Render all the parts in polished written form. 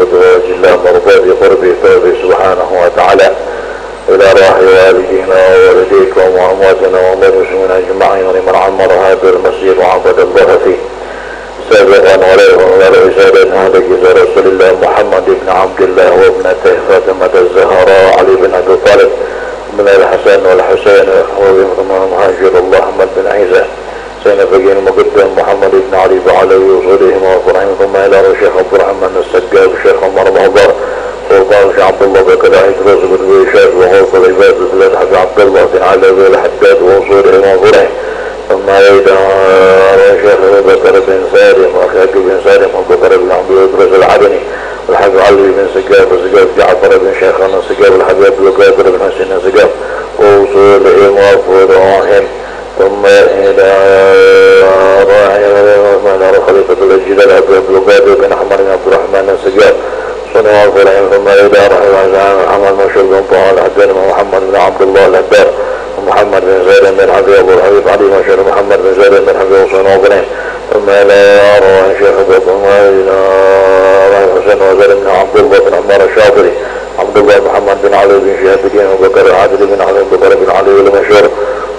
وأزواج الله مرضى بقربه توبه سبحانه وتعالى إلى روح والدينا ووالديكم وأمواتنا وأموات المسلمين أجمعين ولمن عمر هذا المسجد وعبد الله فيه سابقا ولا إشادة هذا جزء رسول الله محمد بن عبد الله وابنته فاطمة الزهراء علي بن أبي طالب من الحسن والحسين ومهاجر الله محمد بن عيسى سيدنا فقيه المقدم محمد بن علي وعلى وصولهم وفرعهم ثم إلى الشيخ عبد الرحمن السقاف الشيخ عمر المهضر سلطان الشيخ عبد الله بن كلاهي رزق بن ويشاد وغوث العباد بن حبيب عبد الله بن علي بن الحداد وصولهم وفرعهم ثم إلى الشيخ بكر بن سالم وأخي بن سالم وبكر بن عبد الله العدني والحبيب علي بن سقاف وسقاف جعفر بن شيخنا سقاف الحبيب بن قادر بن حسين سقاف وصولهم وفرعهم ثم إلى خليفة الجلال الحبيب بن قادر بن أحمد بن عبد الرحمن السقاف صنع الفرعين ثم إلى محمد مشهد بن طه الحدان ومحمد بن عبد الله الهدار ومحمد بن زيد بن حبيب والحبيب علي مشهد محمد بن زيد بن حبيب وصنع الفرعين ثم إلى شيخ ثم إلى حسين وزيد بن عبد الله بن عمار الشاطري عبد الله محمد بن علي بن شهاب الدين وبكر عادل بن علي بكر بن علي المشهور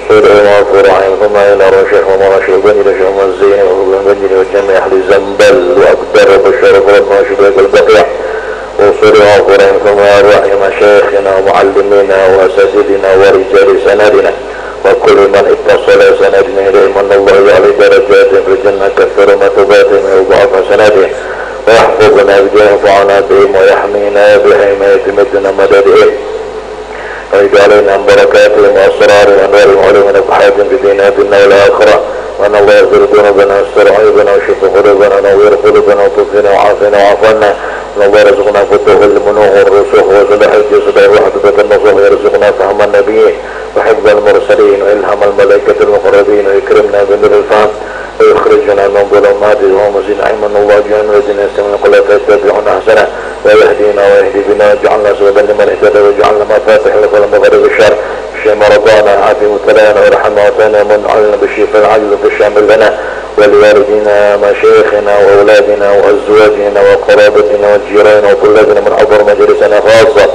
صدعوا وفرعين ثم إلى الشيخ ومرشد بن الشيخ والزين وابن بن والجميع أهل زنبل وأكبر وبشر فرد ماشد البقيع وصدعوا وفرعين ثم إلى مشايخنا ومعلمينا وأساتذتنا ورجال سندنا وكل من اتصل سندنا إليهم أن الله يعلي درجاتهم في الجنة كثر مثوباتهم ويضاعف حسناتهم ويحفظنا بجاه فعنا بهم ويحمينا بحماية مدنا مددهم ويجعل علينا من بركاتهم وأسرارهم وأنوارهم وعلومنا بحياتهم في ديننا والآخرة وأن الله يغفر ذنوبنا ويستر عيوبنا ويشفي قلوبنا ونوّر قلوبنا وطفنا وعافنا وعافنا أن الله يرزقنا فتوح المنوع والرسوخ وصلاح الجسد ووحدة النصوح ويرزقنا فهم النبيين وحفظ المرسلين وإلهام الملائكة المقربين ويكرمنا بنور الفهم ويخرجنا من ظلمات ومزين علما الله جهنم الذين يستمعون القول فيتبعون أحسنه ويهدينا ويهدي بنا ويجعلنا سببا لمن اهتدى ويجعلنا مفاتح لكل مغرب الشر اشف مرضانا عافي مبتلانا وارحم موتانا من علنا بالشفاء العاجل الشامل لنا ولوالدينا مشايخنا واولادنا وازواجنا وقرابتنا والجيران وطلابنا من حضر مجلسنا خاصه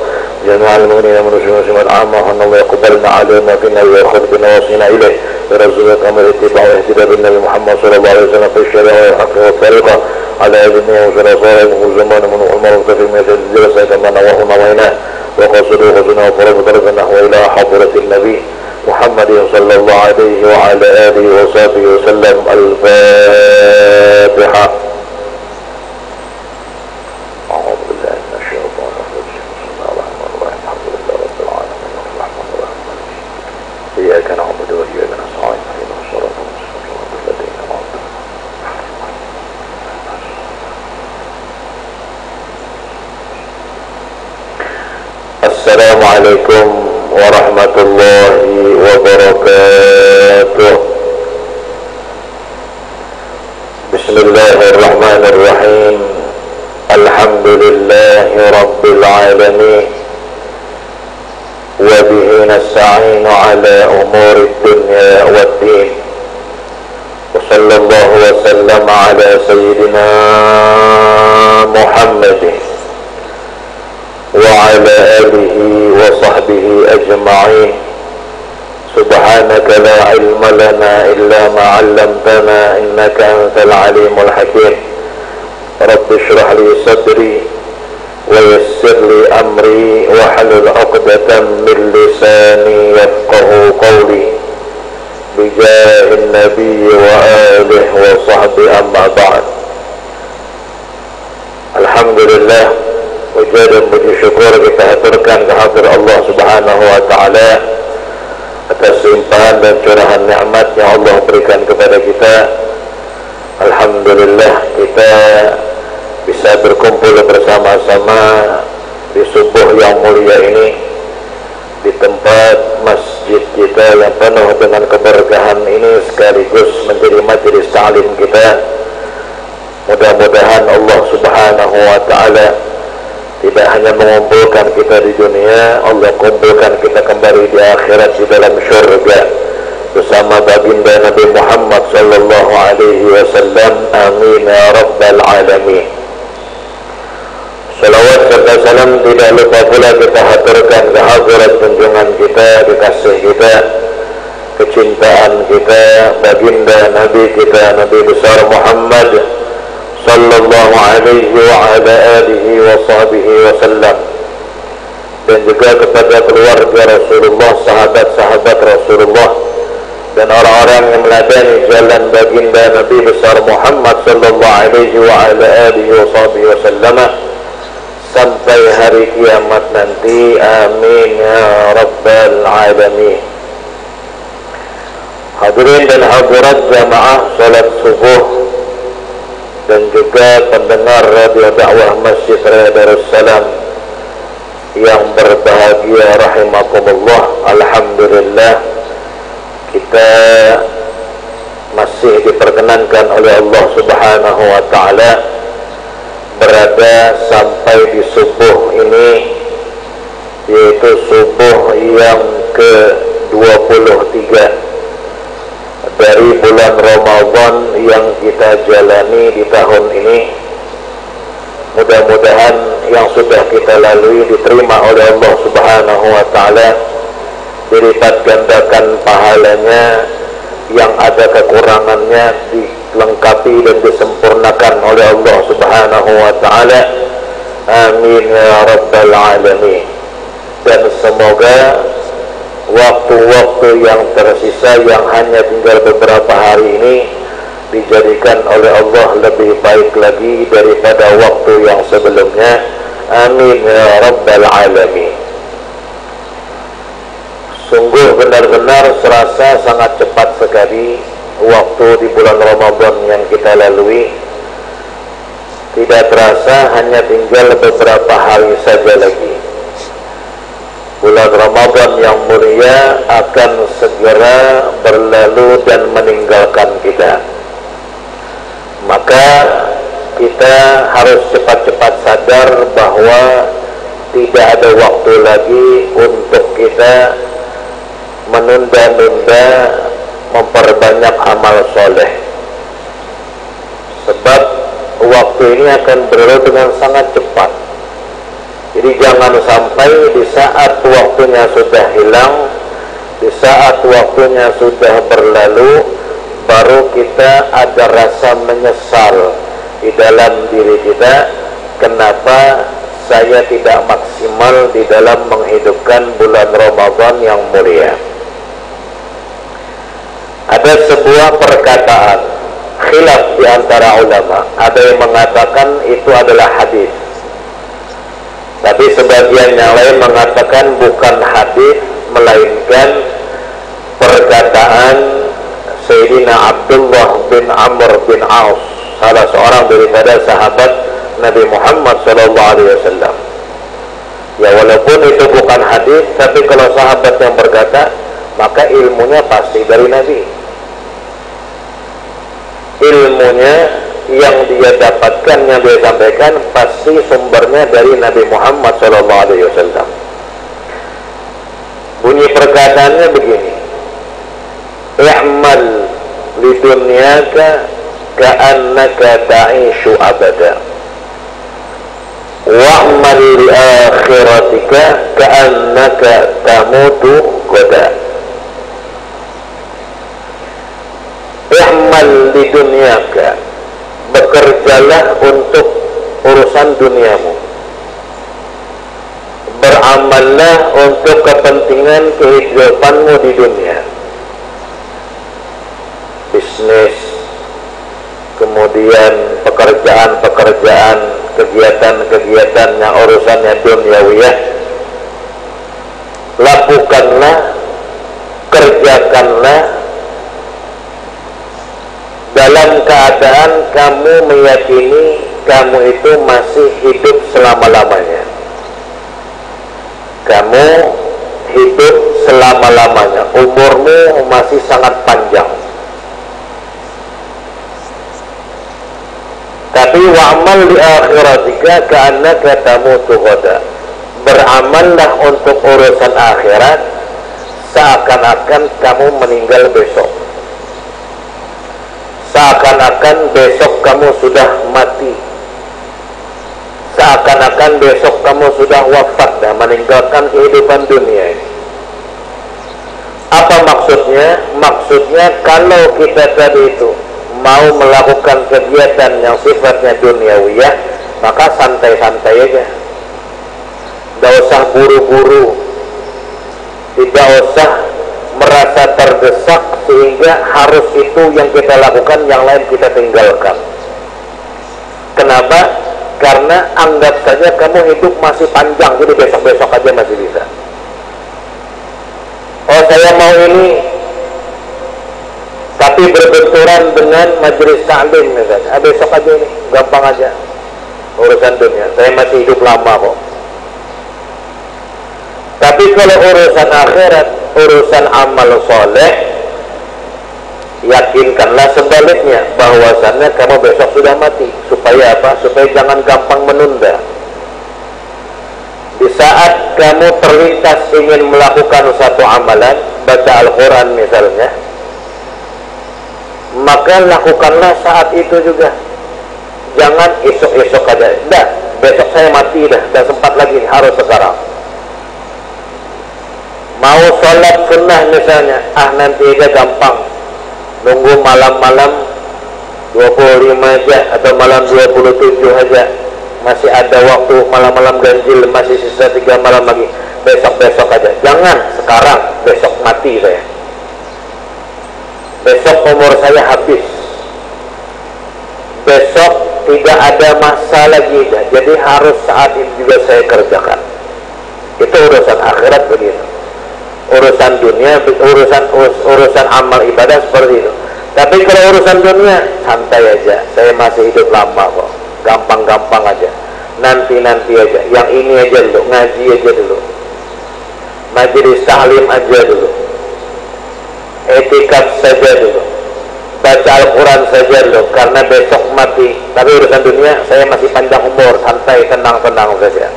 جميع المؤمنين من المسلمين العامه وان الله يقبلنا علينا فينا ويأخذ بنواصينا اليه ويرزقنا كما الاتباع والاهتداء بالنبي محمد صلى الله عليه وسلم في الشريعه والحق والطريقه على جميع وصلاصائه وزمان من عمر وكفي من الجلسه كما نواه نويناه وقصدوا غزنا وفرق طرف النحو الى حضره النبي محمد صلى الله عليه وعلى آله وصحبه وسلم. الفاتحة. أعوذ بالله من الشيطان الرجيم. بسم الله الرحمن الرحيم. الحمد لله رب العالمين الرحمن الرحيم إياك نعبد وإياك نستعين اهدنا الصراط المستقيم صراط الذين أنعمت عليهم. السلام عليكم ورحمة الله وبركاته. بسم الله الرحمن الرحيم. الحمد لله رب العالمين وبه نستعين على أمور الدنيا والدين وصلى الله وسلم على سيدنا محمد وعلى آله وصحبه أجمعين. سبحانك لا علم لنا إلا ما علمتنا إنك أنت العليم الحكيم. رب اشرح لي صدري ويسر لي أمري واحلل عقدة من لساني يفقه قولي بجاه النبي وآله وصحبه. أما بعد. Alhamdulillah, puja dan puji syukur kita haturkan kehadirat Allah Subhanahu wa Ta'ala atas limpahan dan curahan nikmat yang Allah berikan kepada kita. Alhamdulillah, kita bisa berkumpul bersama-sama di subuh yang mulia ini di tempat masjid kita yang penuh dengan keberkahan ini, sekaligus menjadi majelis ta'lim kita. Mudah-mudahan Allah Subhanahu wa Ta'ala tidak hanya mengumpulkan kita di dunia, Allah kumpulkan kita kembali di akhirat di dalam syurga bersama baginda Nabi Muhammad sallallahu alaihi wasallam. Amin ya rabbal alamin. wasallam, tidak lupa pula kita haturkan kehadirat junjungan kita, kekasih kita, kecintaan kita, baginda Nabi kita, Nabi besar Muhammad sallallahu alaihi wa ala alihi wa sahbihi wasallam, dan juga kepada keluarga Rasulullah, sahabat-sahabat Rasulullah, dan orang-orang yang meladani jalan baginda Nabi besar Muhammad sallallahu alaihi wa ala alihi wa sahbihi wasallam sampai hari kiamat nanti. Amin ya rabbal alamin. Hadirin dan hadirat jamaah salat subuh dan juga pendengar radio dakwah Masjid Raya Darussalam yang berbahagia rahimakumullah. Alhamdulillah, kita masih diperkenankan oleh Allah Subhanahu wa taala berada sampai di subuh ini, yaitu subuh yang ke-23 dari bulan Ramadan yang kita jalani di tahun ini. Mudah-mudahan yang sudah kita lalui diterima oleh Allah Subhanahu wa taala, dilipat gandakan pahalanya, yang ada kekurangannya dilengkapi dan disempurnakan oleh Allah Subhanahu wa taala. Amin ya rabbal alamin. Dan semoga waktu-waktu yang tersisa yang hanya tinggal beberapa hari ini dijadikan oleh Allah lebih baik lagi daripada waktu yang sebelumnya. Amin ya rabbal alamin. Sungguh benar-benar serasa sangat cepat sekali waktu di bulan Ramadan yang kita lalui. Tidak terasa hanya tinggal beberapa hari saja lagi bulan Ramadan yang mulia akan segera berlalu dan meninggalkan kita. Maka kita harus cepat-cepat sadar bahwa tidak ada waktu lagi untuk kita menunda-nunda memperbanyak amal soleh, sebab waktu ini akan berlalu dengan sangat cepat. Jadi jangan sampai di saat waktunya sudah hilang, di saat waktunya sudah berlalu, baru kita ada rasa menyesal di dalam diri kita, kenapa saya tidak maksimal di dalam menghidupkan bulan Ramadan yang mulia. Ada sebuah perkataan khilaf di antara ulama. Ada yang mengatakan itu adalah hadis, tapi sebagian yang lain mengatakan bukan hadis, melainkan perkataan Sayyidina Abdullah bin Amr bin Aus, salah seorang daripada sahabat Nabi Muhammad SAW. Ya, walaupun itu bukan hadis, tapi kalau sahabat yang berkata, maka ilmunya pasti dari Nabi. Ilmunya yang dia dapatkan, yang dia sampaikan, pasti sumbernya dari Nabi Muhammad SAW. Bunyi perkataannya begini: i'mal li dunyaka ka'annaka ta'ishu abada, wa'mal li akhiratika ka'annaka tamutu ghadan. I'mal li dunyaka, bekerjalah untuk urusan duniamu, beramallah untuk kepentingan kehidupanmu di dunia, bisnis, kemudian pekerjaan-pekerjaan, kegiatan-kegiatan yang urusannya duniawiyah. Lakukanlah, kerjakanlah dalam keadaan kamu meyakini kamu itu masih hidup selama-lamanya. Kamu hidup selama-lamanya, umurmu masih sangat panjang. Tapi wa'amal li akhiratika ka'annaka tamutu ghadan, beramallah untuk urusan akhirat seakan-akan kamu meninggal besok, seakan-akan besok kamu sudah mati, seakan seakan-akan besok kamu sudah wafat dan meninggalkan kehidupan dunia ini. Apa maksudnya? Maksudnya kalau kita tadi itu mau melakukan kegiatan yang sifatnya duniawiyah, maka santai-santai aja, tidak usah buru-buru, tidak usah merasa terdesak sehingga harus itu yang kita lakukan, yang lain kita tinggalkan. Kenapa? Karena anggap saja kamu hidup masih panjang, jadi besok-besok aja masih bisa. Oh, saya mau ini, tapi berbenturan dengan majelis taklim misalnya. Besok aja ini, gampang aja urusan dunia, saya masih hidup lama kok. Tapi kalau urusan akhirat, urusan amal soleh, yakinkanlah sebaliknya, bahwasannya kamu besok sudah mati. Supaya apa? Supaya jangan gampang menunda. Di saat kamu terlintas ingin melakukan satu amalan, baca Al-Quran misalnya, maka lakukanlah saat itu juga. Jangan esok-esok aja. Dah, besok saya mati dah, sempat lagi, harus sekarang. Mau sholat sunnah misalnya, nanti aja gampang, nunggu malam-malam 25 aja, atau malam 27 aja, masih ada waktu, malam-malam ganjil, masih sisa 3 malam lagi, besok-besok aja. Jangan sekarang, besok mati saya, besok umur saya habis, besok tidak ada masa lagi, jadi harus saat ini juga saya kerjakan. Itu urusan akhirat begitu. Urusan dunia, urusan amal ibadah seperti itu. Tapi kalau urusan dunia, santai aja, saya masih hidup lama kok, gampang-gampang aja, nanti-nanti aja, yang ini aja dulu, ngaji aja dulu, majelis taklim aja dulu, etikaf saja dulu, baca Al-Quran saja dulu, karena besok mati. Tapi urusan dunia, saya masih panjang umur, santai, tenang-tenang saja.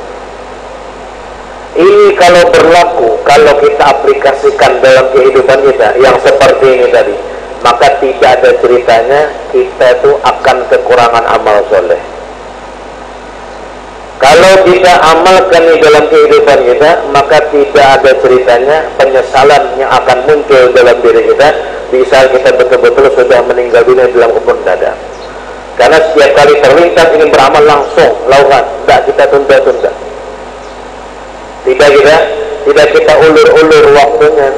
Ini kalau berlaku, kalau kita aplikasikan dalam kehidupan kita yang seperti ini tadi, maka tidak ada ceritanya kita itu akan kekurangan amal soleh. Kalau kita amalkan di dalam kehidupan kita, maka tidak ada ceritanya penyesalan yang akan muncul dalam diri kita di saat kita betul-betul sudah meninggal dunia dalam kubur dada. Karena setiap kali terlintas ingin beramal, langsung lakukan, tidak kita tunda-tunda, tidak kita ulur-ulur waktunya,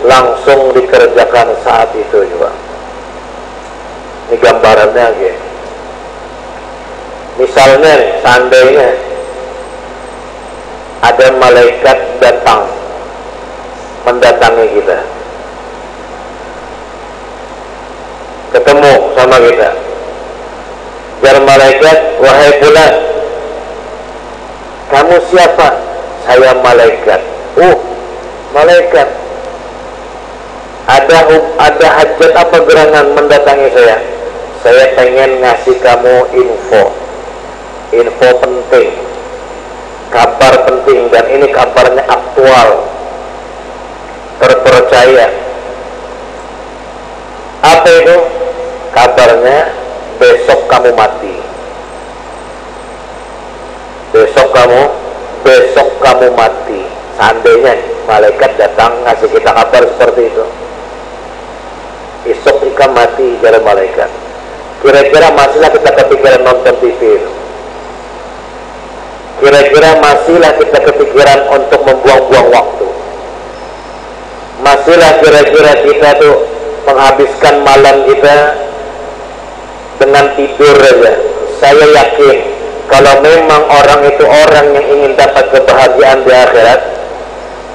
langsung dikerjakan saat itu juga. Ini gambarannya gitu. Misalnya seandainya ada malaikat datang mendatangi kita, ketemu sama kita, jar malaikat, wahai fulan, kamu siapa? Saya malaikat. Malaikat, ada hajat apa gerangan mendatangi saya? Saya pengen ngasih kamu info penting, kabar penting, dan ini kabarnya aktual, terpercaya. Apa itu? Kabarnya besok kamu mati. Besok kamu mati. Seandainya malaikat datang ngasih kita kabar seperti itu, esok ikan mati, jalan malaikat. Kira-kira masihlah kita kepikiran nonton TV itu? Kira-kira masihlah kita kepikiran untuk membuang-buang waktu? Masihlah kira-kira kita tuh menghabiskan malam kita dengan tidur aja? Saya yakin kalau memang orang itu orang yang ingin dapat kebahagiaan di akhirat,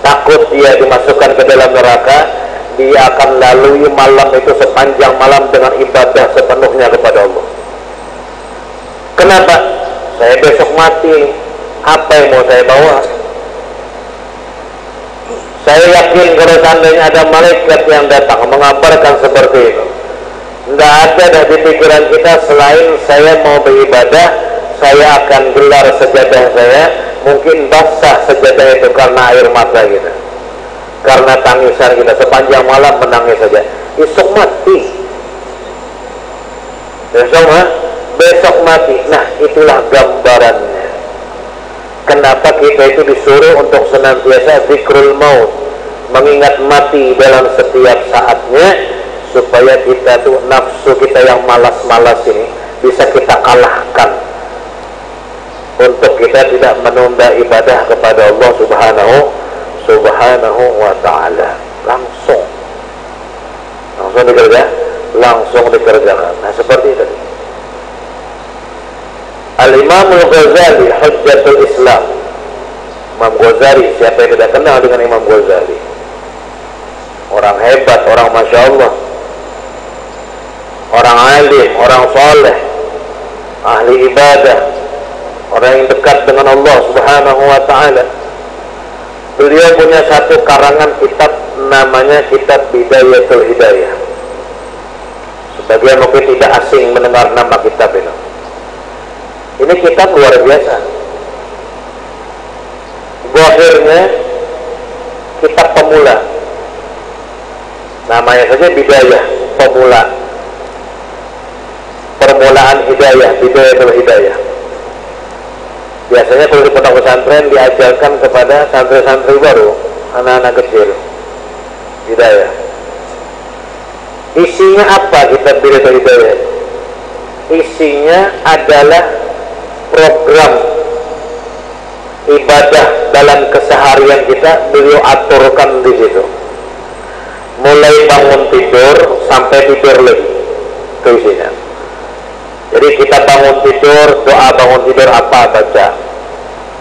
takut dia dimasukkan ke dalam neraka, dia akan lalui malam itu sepanjang malam dengan ibadah sepenuhnya kepada Allah. Kenapa? Saya besok mati, apa yang mau saya bawa? Saya yakin kalau seandainya ada malaikat yang datang mengabarkan seperti itu, nggak ada dah di pikiran kita selain saya mau beribadah, saya akan gelar sejadah saya, mungkin basah sejadah itu karena air mata kita, karena tangisan kita, sepanjang malam menangis saja, esok mati. besok mati. Nah, itulah gambarannya. Kenapa kita itu disuruh untuk senantiasa zikrul maut, mengingat mati dalam setiap saatnya, supaya kita tuh nafsu kita yang malas-malas ini bisa kita kalahkan, untuk kita tidak menunda ibadah kepada Allah subhanahu wa ta'ala. Langsung dikerjakan. Nah, seperti itu. Al-Imam Al-Ghazali Hujjatul Islam. Imam Ghazali, siapa yang tidak kenal dengan Imam Ghazali? Orang hebat, orang Masya Allah, orang alim, orang soleh, ahli ibadah, orang yang dekat dengan Allah subhanahu wa ta'ala. Beliau punya satu karangan kitab, namanya Kitab Bidayatul Hidayah. Sebagian mungkin tidak asing mendengar nama kitab ini. Ini kitab luar biasa. Zahirnya kitab pemula, namanya saja Bidayah, pemula, permulaan hidayah, Bidayatul Hidayah. Biasanya kalau di pondok pesantren diajarkan kepada santri-santri baru, anak-anak kecil, hidayah. Isinya apa kitab Bidayatul Hidayah? Isinya adalah program ibadah dalam keseharian kita, beliau aturkan di situ. Mulai bangun tidur sampai tidur lagi, itu isinya. Jadi kita bangun tidur, doa bangun tidur apa baca.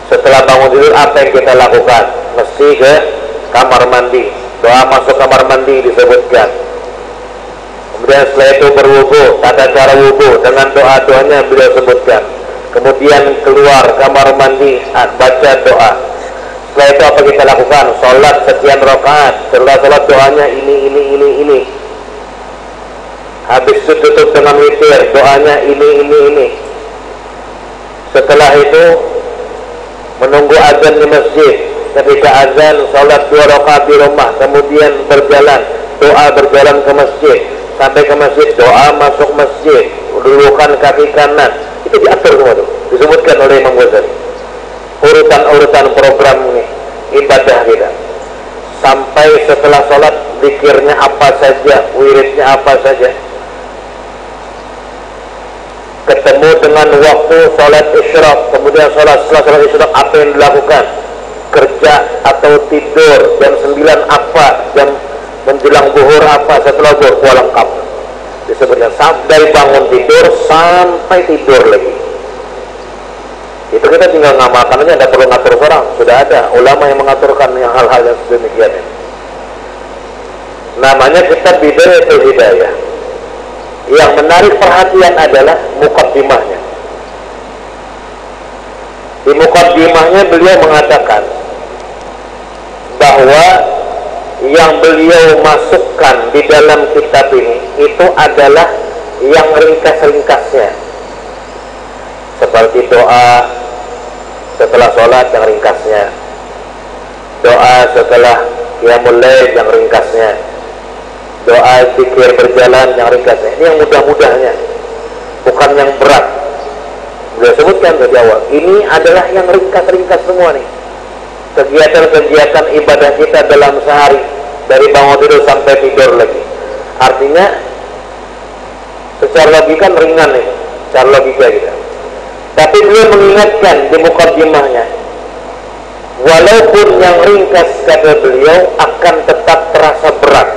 Setelah bangun tidur apa yang kita lakukan? Mesti ke kamar mandi, doa masuk kamar mandi disebutkan. Kemudian setelah itu berwudu, tata cara wudu dengan doa-doanya beliau sebutkan. Kemudian keluar kamar mandi, baca doa. Setelah itu apa kita lakukan? Sholat sekian rakaat. Setelah sholat doanya ini. Habis itu tutup dengan witir, doanya ini. Setelah itu menunggu azan di masjid. Ketika azan, sholat 2 rakaat di rumah. Kemudian berjalan, doa berjalan ke masjid. Sampai ke masjid, doa masuk masjid, dulukan kaki kanan. Itu diatur semua itu, disebutkan oleh Imam Ghazali. Urutan-urutan program ini ibadah kita. Sampai setelah sholat, zikirnya apa saja, wiridnya apa saja. Ketemu dengan waktu sholat isyraq, kemudian setelah sholat isyraq apa yang dilakukan? Kerja atau tidur, jam 9 apa, jam menjelang zuhur apa, setelah zuhur, lengkap. Disebutkan dari bangun tidur sampai tidur lagi. Itu kita tinggal ngamalkan aja, tidak perlu ngatur orang. Sudah ada ulama yang mengaturkan yang hal-hal yang sedemikian ini. Namanya Kitab Bidayatul Hidayah. Yang menarik perhatian adalah muqaddimahnya. Di muqaddimahnya beliau mengatakan bahwa yang beliau masukkan di dalam kitab ini itu adalah yang ringkas-ringkasnya, seperti doa setelah sholat yang ringkasnya, doa setelah qiyamul lail yang ringkasnya, doa zikir berjalan yang ringkasnya. Ini yang mudah-mudahnya, bukan yang berat. Beliau sebutkan dari awal, ini adalah yang ringkas-ringkas semua nih. Kegiatan-kegiatan ibadah kita dalam sehari, dari bangun tidur sampai tidur lagi. Artinya secara logika ringan ini, secara logika kita. Tapi beliau mengingatkan di muqaddimahnya, walaupun yang ringkas kata beliau akan tetap terasa berat.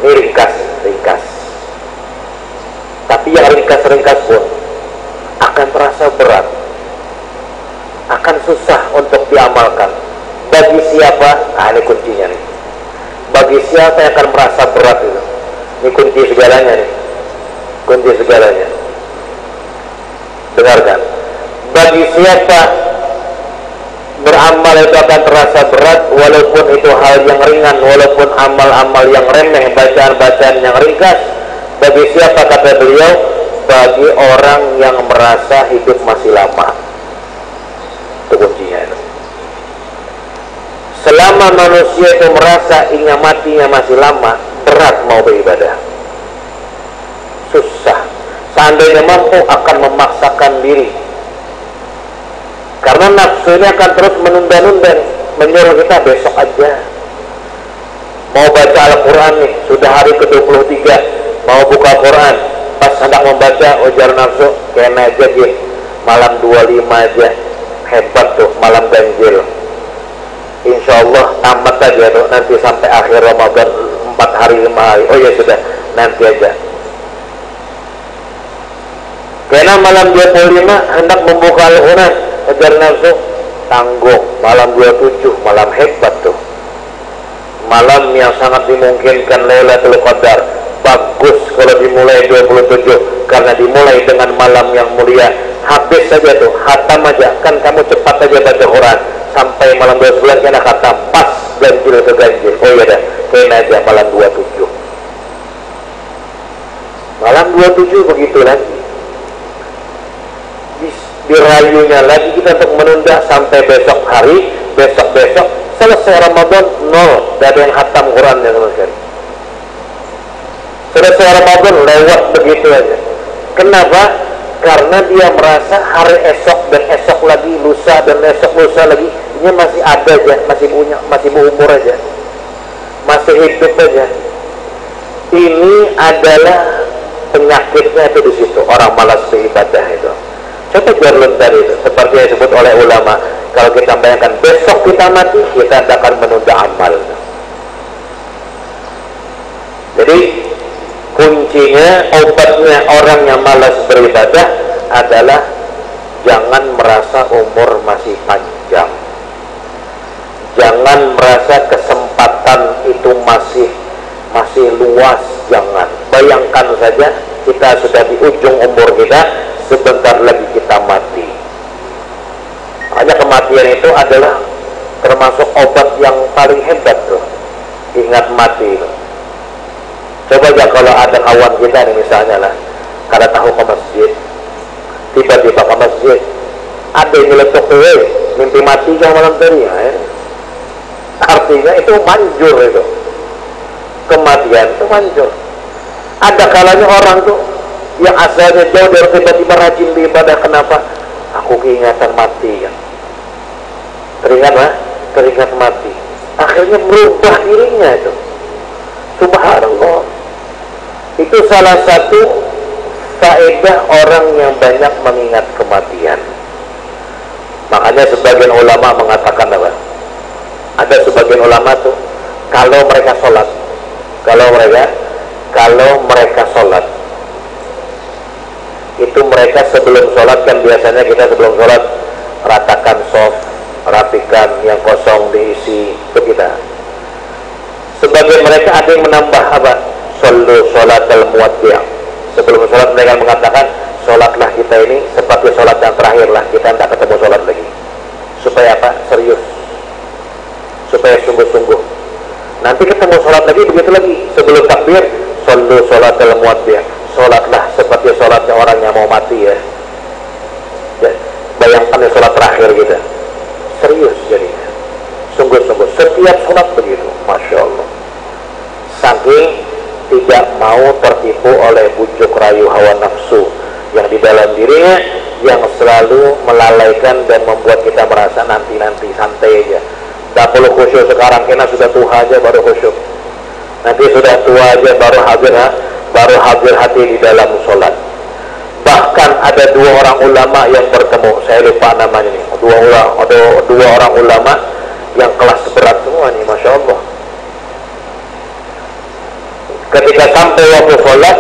Ini ringkas. Tapi yang ringkas pun akan terasa berat, akan susah untuk diamalkan. Bagi siapa? Nah, ini kuncinya nih. Bagi siapa yang akan merasa berat itu? Ini kunci segalanya nih. Kunci segalanya. Dengarkan. Bagi siapa beramal itu akan terasa berat, walaupun itu hal yang ringan, walaupun amal-amal yang remeh, bacaan-bacaan yang ringkas. Bagi siapa kata beliau? Bagi orang yang merasa hidup masih lama. Itu kuncinya itu. Selama manusia itu merasa ingin matinya masih lama, berat mau beribadah. seandainya mampu akan memaksakan diri, karena nafsu ini akan terus menunda-nunda, menyuruh kita besok aja. Mau baca Al-Quran nih, sudah hari ke-23, mau buka Quran, pas hendak membaca, ujar nafsu, kena aja dia, malam 25 aja, hebat tuh, malam ganjil. Insya Allah tamat aja tuh, nanti sampai akhir Ramadan 4 hari 5 hari, oh ya sudah, nanti aja. Karena malam 25 hendak membuka Al-Quran, ujar nafsu, tanggung, malam 27, malam hebat tuh, malam yang sangat dimungkinkan Lailatul Qadar. Bagus kalau dimulai 27, karena dimulai dengan malam yang mulia. Habis saja tuh, khatam aja, kan kamu cepat aja baca Quran sampai malam 29 kena khatam, pas ganjil ke ganjil. Oh iya dah, kena aja malam 27. Malam 27 begitu lagi, dirayunya lagi kita untuk menunda sampai besok hari, besok selesai Ramadan, nol, tidak ada yang khatam Qurannya sama sekali. Selesai Ramadan lewat begitu aja. Kenapa? Karena dia merasa hari esok dan esok lagi, lusa dan esok lusa lagi, ini masih ada aja, masih berumur aja, masih hidup aja. Ini adalah penyakitnya itu di situ, orang malas beribadah itu. Coba jarlun tadi itu, seperti yang disebut oleh ulama, kalau kita bayangkan besok kita mati, kita akan menunda amal. Jadi kuncinya, obatnya orang yang malas beribadah adalah jangan merasa umur masih panjang, jangan merasa kesempatan itu masih luas. Jangan bayangkan saja kita sudah di ujung umur kita, sebentar lagi kita mati. Hanya kematian itu adalah termasuk obat yang paling hebat tuh, ingat mati. Coba aja kalau ada kawan kita nih misalnya lah, kada tahu ke masjid, tiba-tiba ke masjid, ada yang nyeletuk tuh, mimpi mati jangan malam tadi ya. Artinya itu manjur, itu kematian itu manjur. Ada kalanya orang tuh yang asalnya jauh dari tiba-tiba rajin beribadah, kenapa? Aku keingatan mati kan, teringat mati, akhirnya merubah dirinya itu. Subhanallah, itu salah satu faedah orang yang banyak mengingat kematian. Makanya sebagian ulama mengatakan apa? Ada sebagian ulama tuh kalau mereka sholat, itu mereka sebelum sholat, kan biasanya kita sebelum sholat ratakan soft, rapikan yang kosong diisi begitu. Sebagian mereka ada yang menambah apa? Sallu sholatal muwaddi'. Sebelum sholat mereka mengatakan, sholatlah kita ini seperti sholat yang terakhir lah, kita tidak ketemu sholat lagi. Supaya apa? Serius, supaya sungguh-sungguh. Nanti ketemu sholat lagi, begitu lagi. Sebelum takbir, sallu sholatal muwaddi', sholatlah seperti sholatnya orang yang mau mati ya. Bayangkan sholat terakhir kita, serius jadinya, sungguh-sungguh. Setiap sholat begitu, Masya Allah. Saking tidak mau tertipu oleh bujuk rayu hawa nafsu yang di dalam dirinya, yang selalu melalaikan dan membuat kita merasa nanti santai aja. Tak perlu khusyuk sekarang, kena sudah tua aja baru khusyuk, nanti sudah tua aja baru hadir hati di dalam sholat. Bahkan ada dua orang ulama yang bertemu, saya lupa namanya nih, dua orang ulama yang kelas berat semua nih, Masya Allah. Ketika sampai waktu sholat,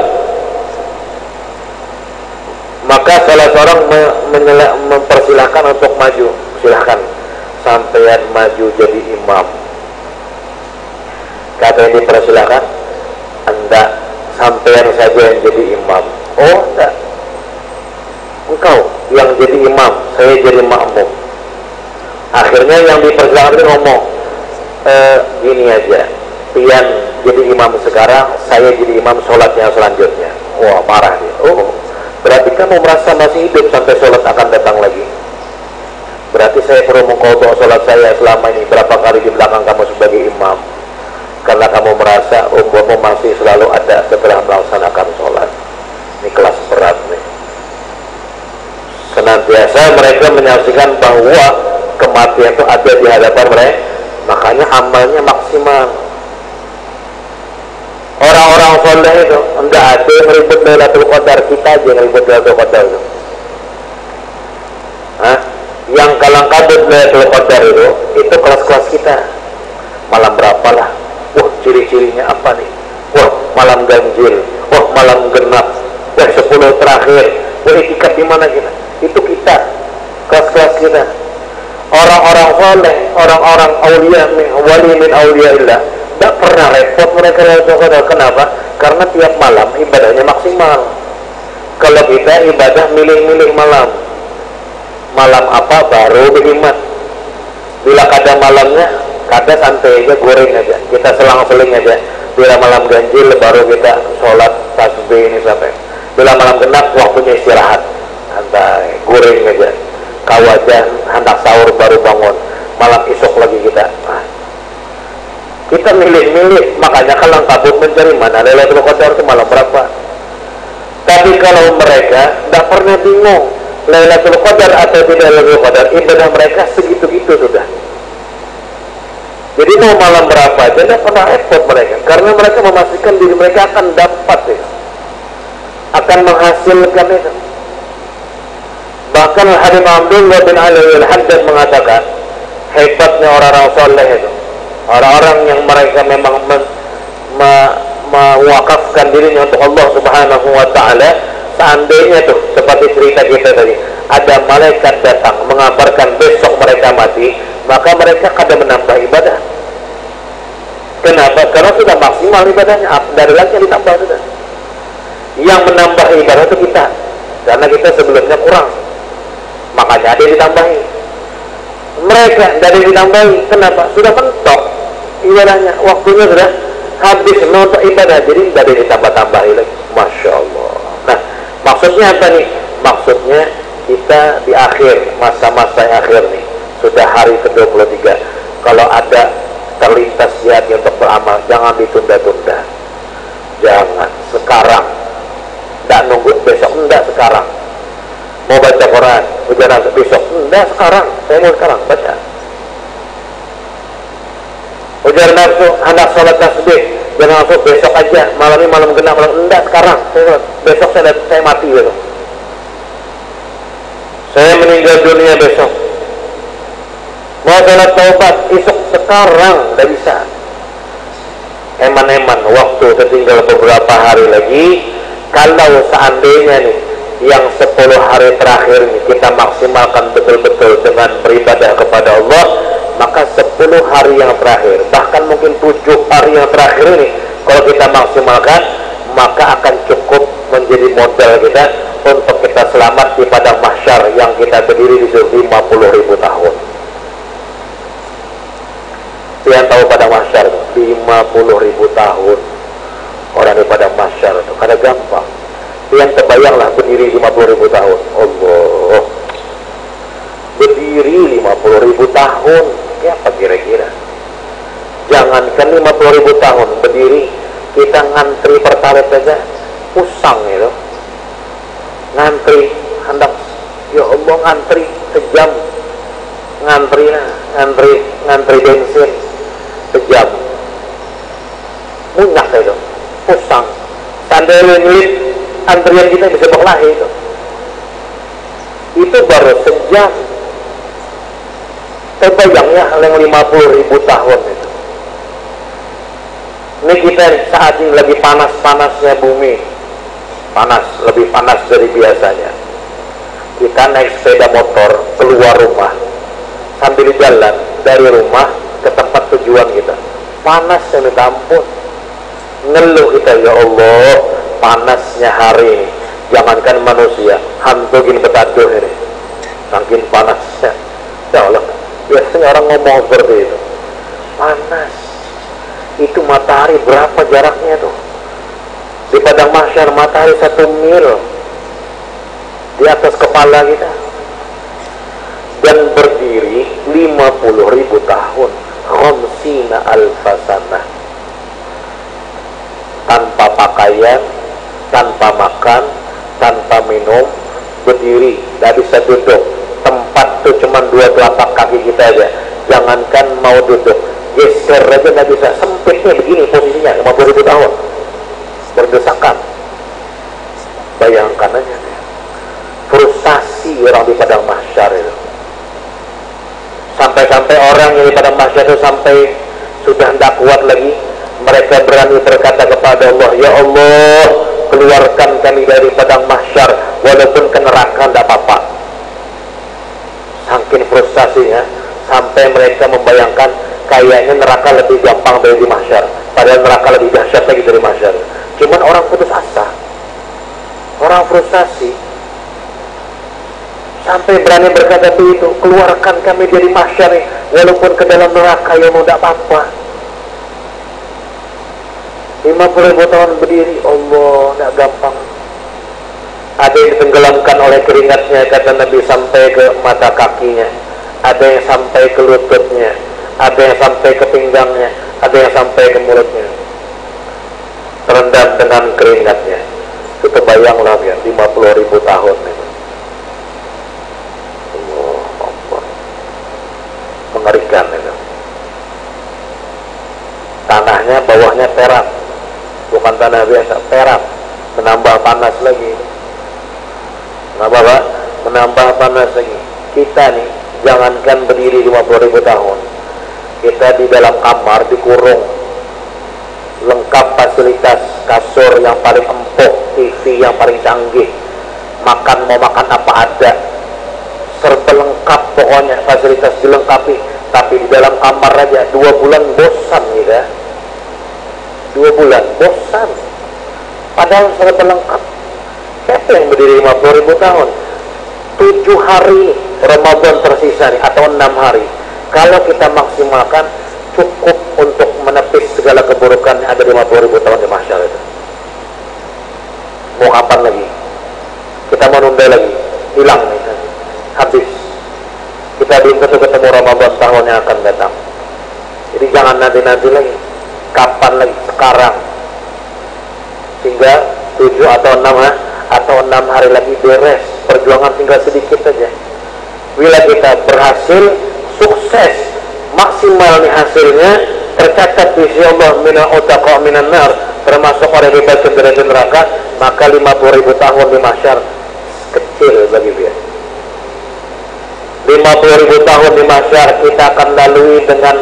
maka salah seorang mempersilahkan untuk maju, silahkan sampean maju jadi imam. Kata yang dipersilahkan, enggak, sampean saja yang jadi imam. Oh enggak, engkau yang jadi imam, saya jadi makmum. Akhirnya yang dipersilahkan ngomong, gini aja, pian jadi imam sekarang, saya jadi imam sholat yang selanjutnya. Wah, marah dia. Oh, berarti kamu merasa masih hidup sampai sholat akan datang lagi. Berarti saya perlu mengkodok sholat saya selama ini berapa kali di belakang kamu sebagai imam, karena kamu merasa umurmu masih selalu ada setelah melaksanakan sholat. Ini kelas berat nih. Biasa mereka menyaksikan bahwa kematian itu ada di hadapan mereka, makanya amalnya maksimal. Orang-orang soleh itu enggak ada yang ribut Lailatul Qadar, kita aja yang ribut Lailatul Qadar itu. Hah? Yang kalang kabut Lailatul Qadar itu kelas-kelas kita. Malam berapa lah? Wah, ciri-cirinya apa nih? Wah, malam ganjil. Wah, malam genap. Wah, 10 terakhir. Wah, itikat di mana kita? Itu kita, kelas-kelas kita. Orang-orang soleh, orang-orang aulia, wali min auliaillah, tidak pernah repot mereka Lailatul Qadar. Kenapa? Karena tiap malam ibadahnya maksimal. Kalau kita ibadah milih-milih malam, malam apa baru berkhidmat. Bila kadang malamnya, kadang santai aja, goreng aja, kita selang-seling aja. Bila malam ganjil baru kita sholat tasbih ini sampai. Bila malam genap waktunya istirahat, santai, goreng aja. Kawajan hendak sahur baru bangun, malam isuk lagi kita. Nah, kita milih-milih, makanya kalang kabut mencari mana Lailatul Qadar itu malam berapa. Tapi kalau mereka tidak pernah bingung Lailatul Qadar atau tidak Lailatul Qadar, ibadah mereka segitu-gitu sudah. Jadi mau malam berapa aja tidak pernah repot mereka, karena mereka memastikan diri mereka akan dapat ya, akan menghasilkan itu. Bahkan Habib Abdullah bin Ali al-Haddad mengatakan hebatnya orang-orang soleh itu, orang-orang yang mereka memang mewakafkan dirinya untuk Allah Subhanahu wa ta'ala. Seandainya tuh seperti cerita kita tadi, ada malaikat datang mengabarkan besok mereka mati, maka mereka kadang menambah ibadah. Kenapa? Karena sudah maksimal ibadahnya, dari lagi yang ditambah sudah. Yang menambah ibadah itu kita, karena kita sebelumnya kurang, makanya ada yang ditambahi. Mereka dari ditambahi, kenapa? Sudah mentok ibadahnya, waktunya sudah habis untuk ibadah, jadi tidak ada ditambah-tambahi lagi. Masya Allah. Nah, maksudnya apa nih? Maksudnya kita di akhir, masa-masa yang akhir nih, sudah hari ke-23. Kalau ada terlintas di hati untuk beramal, jangan ditunda-tunda. Jangan, sekarang. Tidak nunggu besok, enggak sekarang. Mau baca Quran, ujian besok, enggak sekarang. Saya mau sekarang baca. Ujar nafsu, hendak sholat tasbih, jangan langsung besok aja, malam ini malam genap, malam enggak sekarang. Besok saya mati gitu. Saya meninggal dunia besok. Mau sholat taubat, isuk sekarang, tidak bisa. Eman-eman, waktu tertinggal beberapa hari lagi. Kalau seandainya nih, yang 10 hari terakhir ini kita maksimalkan betul-betul dengan beribadah kepada Allah, maka 10 hari yang terakhir, bahkan mungkin 7 hari yang terakhir ini, kalau kita maksimalkan, maka akan cukup menjadi modal kita untuk kita selamat di padang mahsyar yang kita berdiri di 50.000 tahun. Yang tahu padang mahsyar 50.000 tahun orang di padang mahsyar itu kada gampang. Yang terbayanglah berdiri 50.000 tahun. Allah, berdiri 50.000 tahun, ya apa kira-kira? Jangankan 50.000 tahun berdiri, kita ngantri pertalite saja pusang itu. Ngantri hendak, ya Allah, ngantri sejam, ngantri bensin sejam, munyak itu, pusang. Seandainya nyelit antrian kita bisa berkelahi itu baru sejam. Terbayangnya yang 50.000 tahun itu. Ini kita saat ini lagi panas-panasnya bumi, panas, lebih panas dari biasanya. Kita naik sepeda motor keluar rumah, sambil jalan dari rumah ke tempat tujuan kita, panas yang minta ampun. Ngeluh kita, ya Allah, panasnya hari ini. Jangankan manusia, hantu gini betaduh ini, saking panasnya. Ya Allah, biasanya orang ngomong seperti itu, panas. Itu matahari berapa jaraknya tuh? Di padang mahsyar matahari 1 mil di atas kepala kita, dan berdiri 50.000 tahun, khamsina alfasanah, tanpa pakaian, tanpa makan, tanpa minum, berdiri, nggak bisa duduk. Tempat tuh cuma 2 telapak kaki kita aja. Jangankan mau duduk, geser aja nggak bisa. Sempitnya begini posisinya, 50.000 tahun berdesakan. Bayangkan aja, frustasi orang di padang mahsyar itu. Sampai-sampai orang yang di padang mahsyar itu sampai sudah tidak kuat lagi, mereka berani berkata kepada Allah, ya Allah, keluarkan kami dari padang mahsyar, walaupun ke neraka tidak apa-apa. Saking frustasinya, sampai mereka membayangkan kayaknya neraka lebih gampang dari di mahsyar, padahal neraka lebih dahsyat lagi dari mahsyar. Cuman orang putus asa, orang frustasi, sampai berani berkata begitu, keluarkan kami dari mahsyar, walaupun ke dalam neraka ya mau tidak apa-apa. 50.000 tahun berdiri, Allah, tidak gampang. Ada yang ditenggelamkan oleh keringatnya, kata Nabi, sampai ke mata kakinya. Ada yang sampai ke lututnya, ada yang sampai ke pinggangnya, ada yang sampai ke mulutnya, terendam dengan keringatnya. Itu terbayanglah ya, 50.000 tahun itu. Allah, mengerikan itu. Tanahnya bawahnya perak, bukan tanah biasa, perak, menambah panas lagi. Menambah panas lagi. Kita nih, jangankan berdiri 50.000 tahun, kita di dalam kamar dikurung, lengkap fasilitas, kasur yang paling empuk, TV yang paling canggih, makan mau makan apa ada, serba lengkap pokoknya, fasilitas dilengkapi. Tapi di dalam kamar aja 2 bulan bosan gitu ya. 2 bulan bosan, padahal serba lengkap. Siapa yang berdiri 50.000 tahun? 7 hari Ramadan tersisa nih, atau 6 hari. Kalau kita maksimalkan, cukup untuk menepis segala keburukan yang ada 50.000 tahun di mahsyar itu. Mau kapan lagi? Kita menunda lagi, hilang nih, habis. Kita belum tentu ketemu Ramadan tahun yang akan datang. Jadi jangan nanti-nanti lagi. Kapan lagi? Sekarang. Sehingga 7 atau 6 hari lagi beres. Perjuangan tinggal sedikit saja. Bila kita berhasil, sukses, maksimal nih hasilnya, tercatat di sisi Allah minal utaqa minan nar, termasuk orang yang bebas dari neraka, maka 50.000 tahun di mahsyar kecil bagi dia. 50.000 tahun di mahsyar kita akan lalui dengan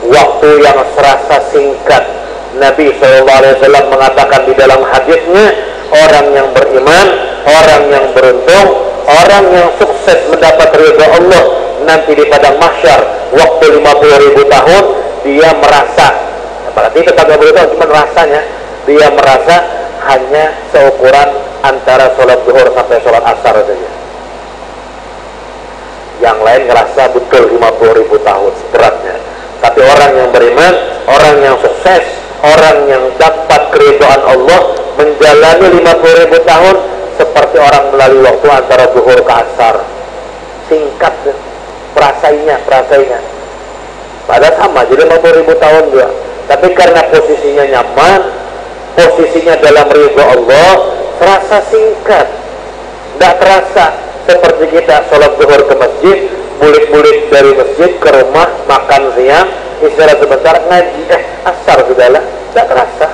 waktu yang serasa singkat. Nabi SAW mengatakan di dalam hadisnya, orang yang beriman, orang yang beruntung, orang yang sukses mendapat ridha Allah nanti di padang mahsyar, waktu 50.000 tahun, dia merasa, berarti tetap 50 tahun, cuma rasanya dia merasa hanya seukuran antara sholat zuhur sampai sholat asar saja. Yang lain ngerasa betul 50.000 tahun beratnya. Tapi orang yang beriman, orang yang sukses, orang yang dapat keridhaan Allah, menjalani 50.000 tahun seperti orang melalui waktu antara zuhur ke asar. Singkat, perasainya. Padahal sama, jadi 50.000 tahun juga. Tapi karena posisinya nyaman, posisinya dalam ridha Allah, terasa singkat. Tidak terasa seperti kita sholat zuhur ke masjid, bulik-bulik dari masjid ke rumah, makan siang, istirahat sebentar, ngaji, asar sudahlah, tidak terasa.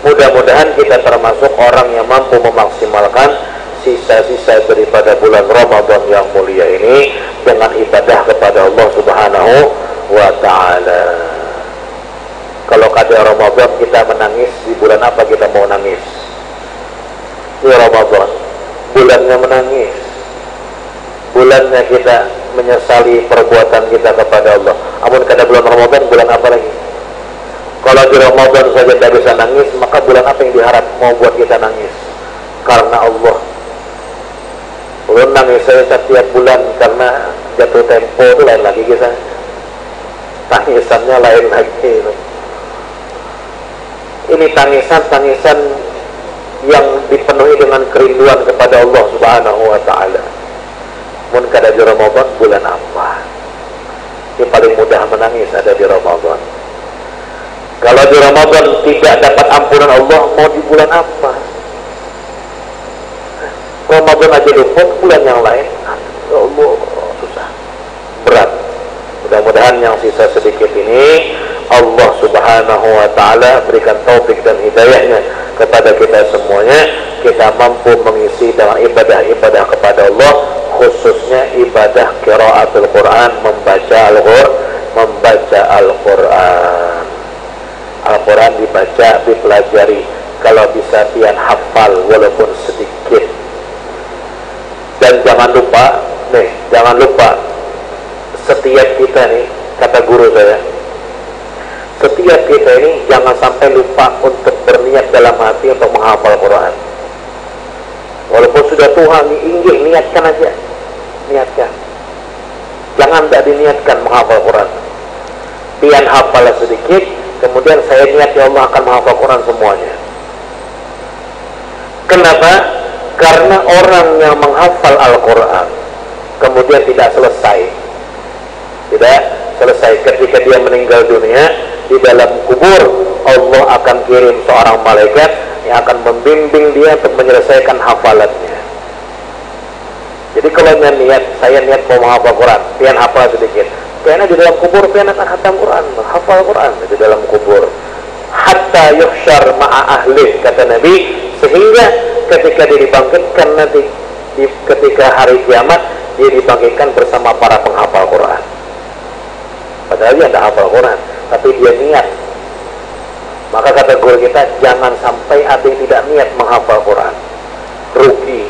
Mudah-mudahan kita termasuk orang yang mampu memaksimalkan sisa-sisa daripada bulan Ramadan yang mulia ini dengan ibadah kepada Allah Subhanahu wa ta'ala. Kalau kada Ramadan kita menangis, di bulan apa kita mau nangis? Di Ramadan, bulannya menangis, bulannya kita menyesali perbuatan kita kepada Allah. Amun kada bulan Ramadan, bulan apa lagi? Kalau di Ramadan saja tidak bisa nangis, maka bulan apa yang diharap mau buat kita nangis? Karena Allah. Belum nangis saya setiap bulan karena jatuh tempo itu lain lagi kisah. Tangisannya lain lagi. Ini tangisan yang dipenuhi dengan kerinduan kepada Allah Subhanahu wa ta'ala. Mun kada di Ramadan, bulan apa? Yang paling mudah menangis ada di Ramadan. Kalau di Ramadan tidak dapat ampunan Allah, mau di bulan apa? Ramadan aja lupa, bulan yang lain ya Allah susah, berat. Mudah-mudahan yang sisa sedikit ini Allah subhanahu wa ta'ala berikan taufik dan hidayahnya kepada kita semuanya, kita mampu mengisi dengan ibadah-ibadah kepada Allah, khususnya ibadah qiraatul Quran, membaca Al-Quran. Al-Quran dibaca, dipelajari, kalau bisa pian hafal walaupun sedikit. Dan jangan lupa setiap kita nih, kata guru saya, setiap kita ini jangan sampai lupa untuk berniat dalam hati untuk menghafal Quran. Walaupun sudah Tuhan inggih, niatkan aja, niatkan. Jangan tidak diniatkan menghafal Quran. Pian hafal sedikit, kemudian saya niat ya Allah akan menghafal Quran semuanya. Kenapa? Karena orang yang menghafal Al-Quran kemudian tidak selesai ketika dia meninggal dunia, di dalam kubur Allah akan kirim seorang malaikat yang akan membimbing dia untuk menyelesaikan hafalannya. Jadi kalau saya niat mau menghafal Quran, pian hafal sedikit, karena di dalam kubur pian akan khatam Quran, menghafal Quran di dalam kubur, hatta yuhsyar ma'a ahli, kata Nabi, sehingga ketika dia dibangkitkan nanti ketika hari kiamat, dia dibangkitkan bersama para penghafal Quran. Padahal dia tidak hafal Quran, tapi dia niat. Maka kata guru kita, jangan sampai ada yang tidak niat menghafal Quran, rugi.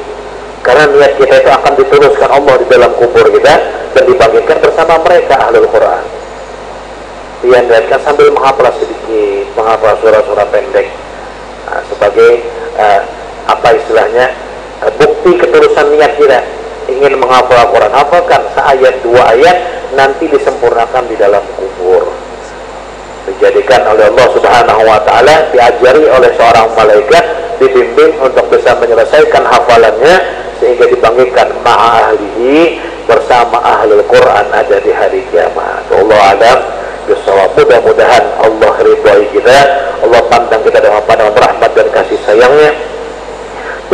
Karena niat kita itu akan diteruskan Allah di dalam kubur kita dan dibangkitkan bersama mereka ahlul Quran. Dia niatkan sambil menghafal sedikit, menghafal surah-surah pendek, sebagai apa istilahnya, bukti ketulusan niat kita ingin menghafal Al-Quran. Hafalkan seayat dua ayat, nanti disempurnakan di dalam kubur, dijadikan oleh Allah subhanahu wa ta'ala, diajari oleh seorang malaikat, dibimbing untuk bisa menyelesaikan hafalannya, sehingga dibangkitkan ma'a ahlihi, bersama ahlul Quran ada di hari kiamat. Allah alam bisawab. Mudah-mudahan Allah ridhoi kita, Allah pandang kita dengan pandangan rahmat dan kasih sayangnya,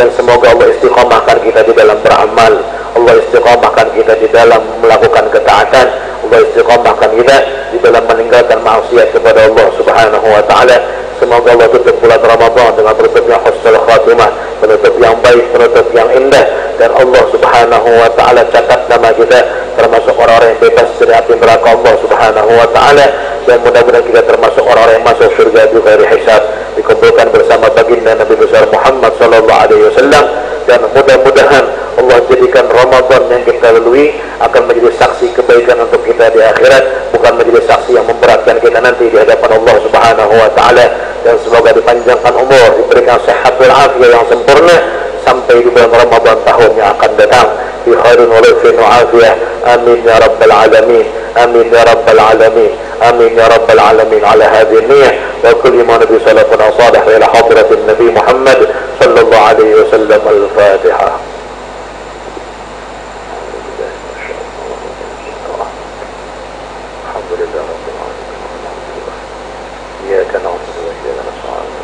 dan semoga Allah istiqamahkan kita di dalam beramal, Allah istiqamahkan kita di dalam melakukan ketaatan, Allah istiqamahkan kita di dalam meninggalkan maksiat kepada Allah subhanahu wa ta'ala. Semoga Allah tutup bulan Ramadan dengan penutup yang husnul khatimah, penutup yang baik, penutup yang indah, dan Allah subhanahu wa ta'ala catat nama kita termasuk orang-orang yang bebas dari api neraka Allah subhanahu wa ta'ala, dan mudah-mudahan kita termasuk orang-orang yang masuk surga bighairi hisab, dikumpulkan bersama baginda Nabi besar Muhammad sallallahu alaihi wasallam. Dan mudah-mudahan Allah jadikan Ramadan yang kita lalui akan menjadi saksi kebaikan untuk kita di akhirat, bukan menjadi saksi yang memberatkan kita nanti di hadapan Allah subhanahu wa ta'ala. Dan semoga dipanjangkan umur, diberikan sehat wal afiat yang sempurna sampai di bulan Ramadan tahun yang akan datang, bi khairin wa lafin wa afiyah. Amin ya rabbal alamin, amin ya rabbal alamin, amin ya rabbal alamin. Ala hadhihi niyyah wa kulli ma nabi salafuna salih ila hadratin Nabi Muhammad sallallahu alaihi wasallam. Al-Fatihah. Alhamdulillah rabbil alamin. Iyyaka na'budu wa iyyaka nasta'in.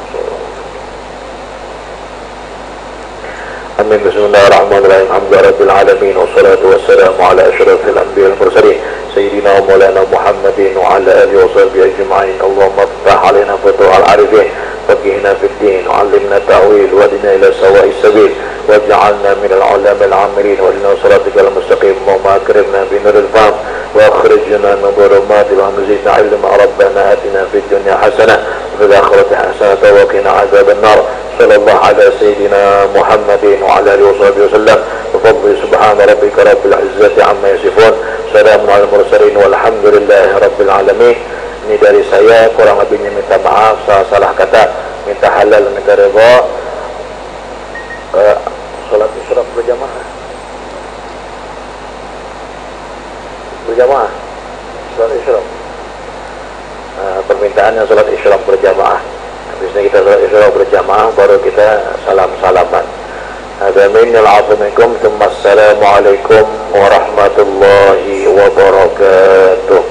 Amin. Bismillahirrahmanirrahim. Alhamdulillahi rabbil alamin, wassalatu wassalamu ala asyrafil anbiya'i wal mursalin sayyidina wa maulana Muhammadin wa ala alihi wa sahbihi ajma'in. Allahumma iftah alaina futuhal arifin, فقهنا في الدين وعلمنا التأويل وهدنا إلى سواء السبيل واجعلنا من العلماء العاملين واهدنا صراطك المستقيم. اللهم أكرمنا بنور الفهم وأخرجنا من ظلمات الوهم وزدنا علما. ربنا آتنا في الدنيا حسنة وفي الآخرة حسنة وقنا عذاب النار. صلى الله على سيدنا محمد وعلى آله وصحبه وسلم. بفضل سبحان ربك رب العزة عما يصفون، سلام على المرسلين والحمد لله رب العالمين. Ini dari saya, kurang lebihnya minta maaf, salah kata, minta halal, minta ridha. Salat isyraq berjamaah, salat isyraq. Permintaannya salat isyraq berjamaah. Habisnya kita salat isyraq berjamaah, baru kita salam-salaman. Assalamualaikum warahmatullahi wabarakatuh.